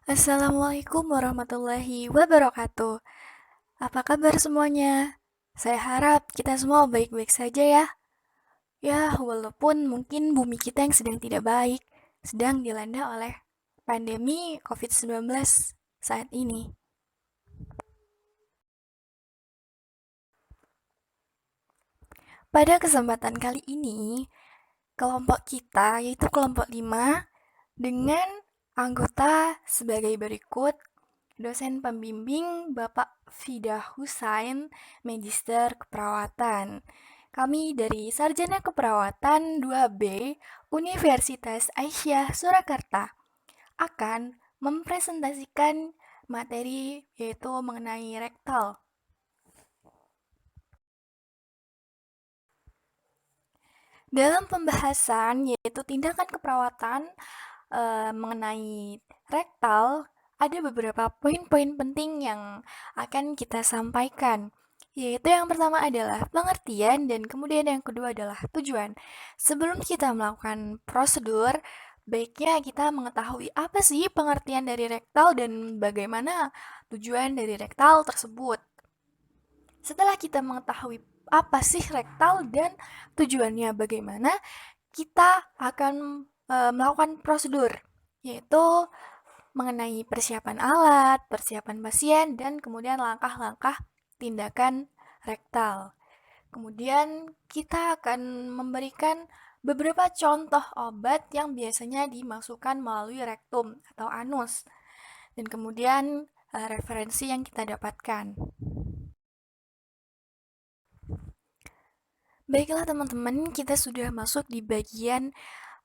Assalamualaikum warahmatullahi wabarakatuh. Apa kabar semuanya? Saya harap kita semua baik-baik saja ya. Ya, walaupun mungkin bumi kita yang sedang tidak baik, sedang dilanda oleh pandemi COVID-19 saat ini. Pada kesempatan kali ini, kelompok kita yaitu kelompok 5 dengan anggota sebagai berikut: dosen pembimbing Bapak Fidah Husain, Magister Keperawatan. Kami dari Sarjana Keperawatan 2B Universitas Aisyah Surakarta akan mempresentasikan materi yaitu mengenai rektal. Dalam pembahasan yaitu tindakan keperawatan mengenai rektal, ada beberapa poin-poin penting yang akan kita sampaikan. Yaitu yang pertama adalah pengertian dan kemudian yang kedua adalah tujuan. Sebelum kita melakukan prosedur, baiknya kita mengetahui apa sih pengertian dari rektal dan bagaimana tujuan dari rektal tersebut. Setelah kita mengetahui apa sih rektal dan tujuannya bagaimana, kita akan melakukan prosedur, yaitu mengenai persiapan alat, persiapan pasien, dan kemudian langkah-langkah tindakan rektal. Kemudian kita akan memberikan beberapa contoh obat yang biasanya dimasukkan melalui rektum atau anus, dan kemudian referensi yang kita dapatkan. Baiklah teman-teman, kita sudah masuk di bagian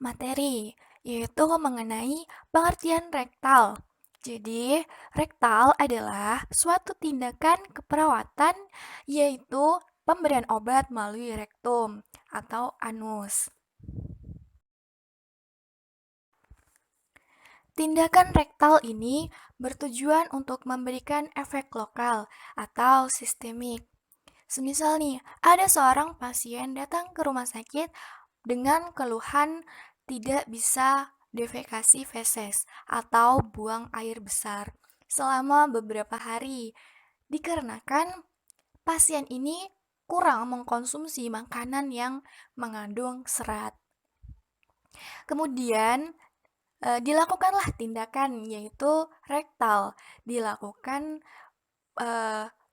materi, yaitu mengenai pengertian rektal. Jadi, rektal adalah suatu tindakan keperawatan, yaitu pemberian obat melalui rektum atau anus. Tindakan rektal ini bertujuan untuk memberikan efek lokal atau sistemik. Semisal nih, ada seorang pasien datang ke rumah sakit dengan keluhan tidak bisa defekasi feses atau buang air besar selama beberapa hari, dikarenakan pasien ini kurang mengkonsumsi makanan yang mengandung serat. Kemudian dilakukanlah tindakan yaitu rektal, dilakukan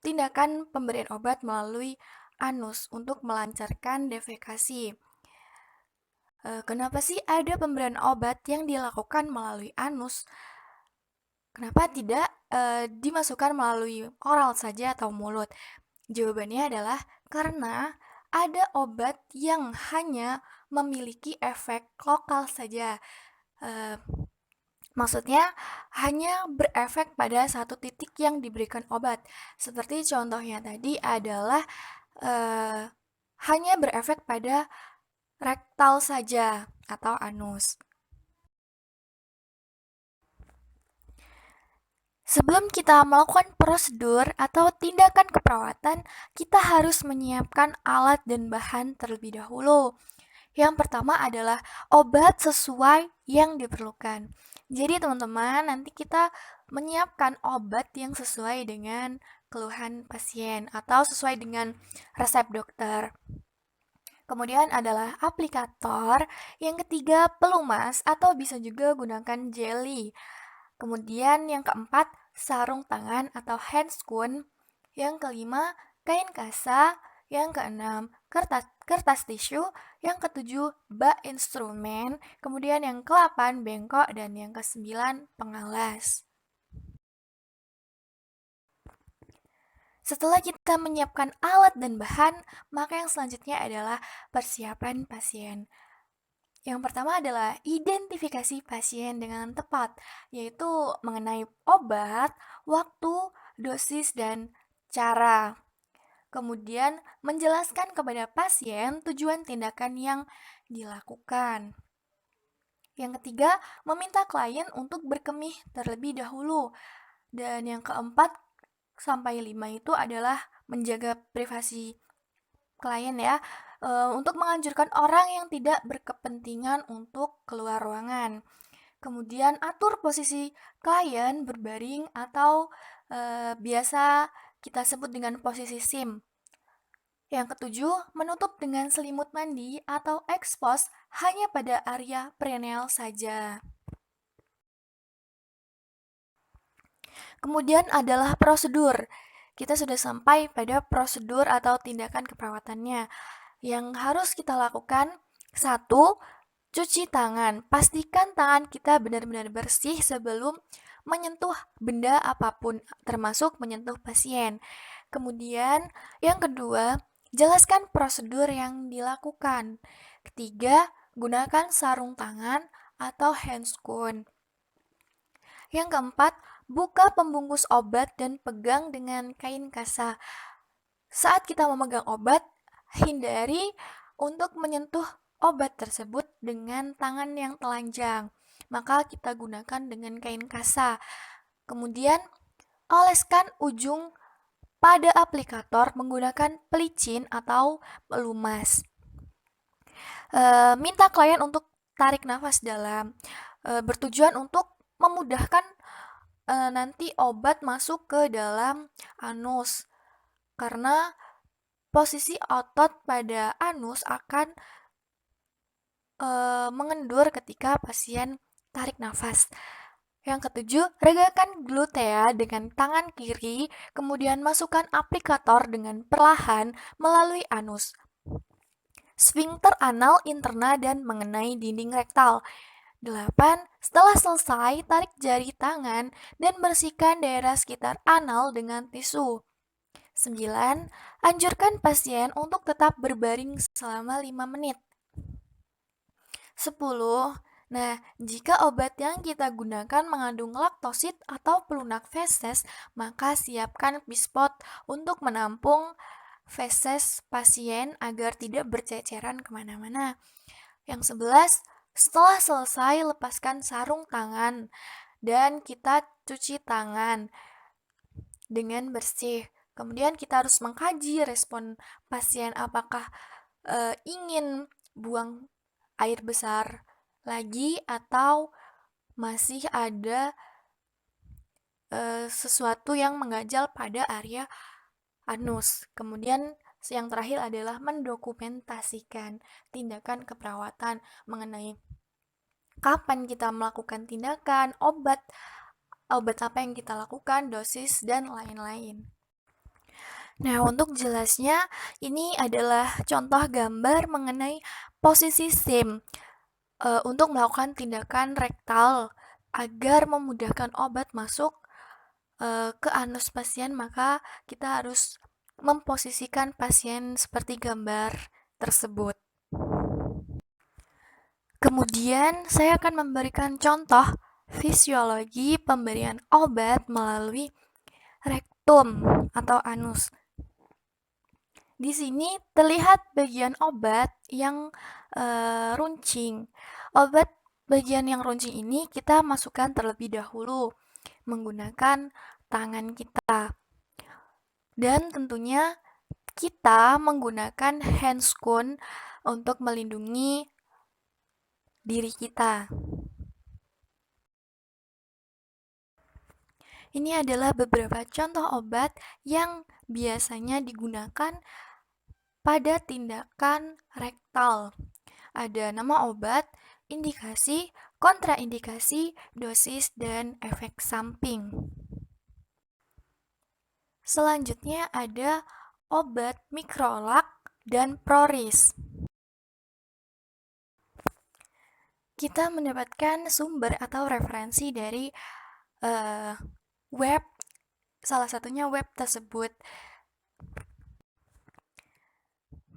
tindakan pemberian obat melalui anus untuk melancarkan defekasi. Kenapa sih ada pemberian obat yang dilakukan melalui anus? Kenapa tidak dimasukkan melalui oral saja atau mulut? Jawabannya adalah karena ada obat yang hanya memiliki efek lokal saja. Uh, Maksudnya hanya berefek pada satu titik yang diberikan obat. Seperti contohnya tadi adalah uh, hanya berefek pada rektal saja atau anus. Sebelum kita melakukan prosedur atau tindakan keperawatan, kita harus menyiapkan alat dan bahan terlebih dahulu. Yang pertama adalah obat sesuai yang diperlukan. Jadi teman-teman, nanti kita menyiapkan obat yang sesuai dengan keluhan pasien atau sesuai dengan resep dokter. Kemudian adalah aplikator, yang ketiga pelumas atau bisa juga gunakan jelly. Kemudian yang keempat sarung tangan atau handscoon. Yang kelima kain kasa. Yang keenam kertas tisu. Yang ketujuh bak instrumen. Kemudian yang ke-8 bengkok dan yang ke-9 pengalas. Setelah kita menyiapkan alat dan bahan, maka yang selanjutnya adalah persiapan pasien. Yang pertama adalah identifikasi pasien dengan tepat, yaitu mengenai obat, waktu, dosis, dan cara. Kemudian menjelaskan kepada pasien tujuan tindakan yang dilakukan. Yang ketiga, meminta klien untuk berkemih terlebih dahulu. Dan yang keempat sampai 5 itu adalah menjaga privasi klien ya, untuk menganjurkan orang yang tidak berkepentingan untuk keluar ruangan. Kemudian atur posisi klien berbaring atau biasa kita sebut dengan posisi SIM. Yang ketujuh, menutup dengan selimut mandi atau expose hanya pada area perineal saja. Kemudian adalah prosedur. Kita sudah sampai pada prosedur atau tindakan keperawatannya. Yang harus kita lakukan, satu, cuci tangan. Pastikan tangan kita benar-benar bersih sebelum menyentuh benda apapun, termasuk menyentuh pasien. Kemudian, yang kedua, jelaskan prosedur yang dilakukan. Ketiga, gunakan sarung tangan atau handscoon. Yang keempat, buka pembungkus obat dan pegang dengan kain kasa. Saat kita memegang obat, hindari untuk menyentuh obat tersebut dengan tangan yang telanjang. Maka kita gunakan dengan kain kasa. Kemudian, oleskan ujung pada aplikator menggunakan pelicin atau pelumas. Minta klien untuk tarik nafas dalam, bertujuan untuk memudahkan nanti obat masuk ke dalam anus. Karena posisi otot pada anus akan mengendur ketika pasien tarik nafas. Yang ketujuh, regangkan glutea dengan tangan kiri, kemudian masukkan aplikator dengan perlahan melalui anus, sfinkter anal interna dan mengenai dinding rektal. 8. Setelah selesai, tarik jari tangan dan bersihkan daerah sekitar anal dengan tisu. 9. Anjurkan pasien untuk tetap berbaring selama 5 menit. 10. Nah, jika obat yang kita gunakan mengandung laktosid atau pelunak feses, maka siapkan pispot untuk menampung feses pasien agar tidak berceceran kemana-mana. Yang 11, setelah selesai lepaskan sarung tangan dan kita cuci tangan dengan bersih. Kemudian kita harus mengkaji respon pasien apakah ingin buang air besar lagi atau masih ada sesuatu yang mengganjal pada area anus. Kemudian yang terakhir adalah mendokumentasikan tindakan keperawatan mengenai kapan kita melakukan tindakan, obat apa yang kita lakukan, dosis, dan lain-lain. Nah, untuk jelasnya, ini adalah contoh gambar mengenai posisi SIM untuk melakukan tindakan rektal agar memudahkan obat masuk ke anus pasien, maka kita harus memposisikan pasien seperti gambar tersebut. Kemudian, saya akan memberikan contoh fisiologi pemberian obat melalui rektum atau anus. Di sini terlihat bagian obat yang runcing. Obat bagian yang runcing ini kita masukkan terlebih dahulu menggunakan tangan kita. Dan tentunya kita menggunakan handscoon untuk melindungi diri kita. Ini adalah beberapa contoh obat yang biasanya digunakan pada tindakan rektal. Ada nama obat, indikasi, kontraindikasi, dosis, dan efek samping. Selanjutnya ada obat mikrolak dan proris. Kita mendapatkan sumber atau referensi dari web, salah satunya web tersebut.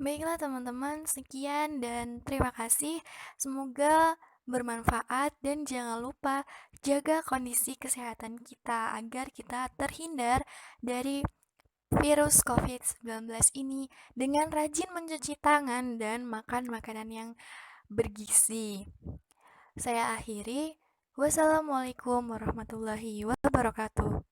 Baiklah teman-teman, sekian dan terima kasih. Semoga bermanfaat dan jangan lupa jaga kondisi kesehatan kita agar kita terhindar dari virus COVID-19 ini dengan rajin mencuci tangan dan makan makanan yang bergizi. Saya akhiri. Wassalamualaikum warahmatullahi wabarakatuh.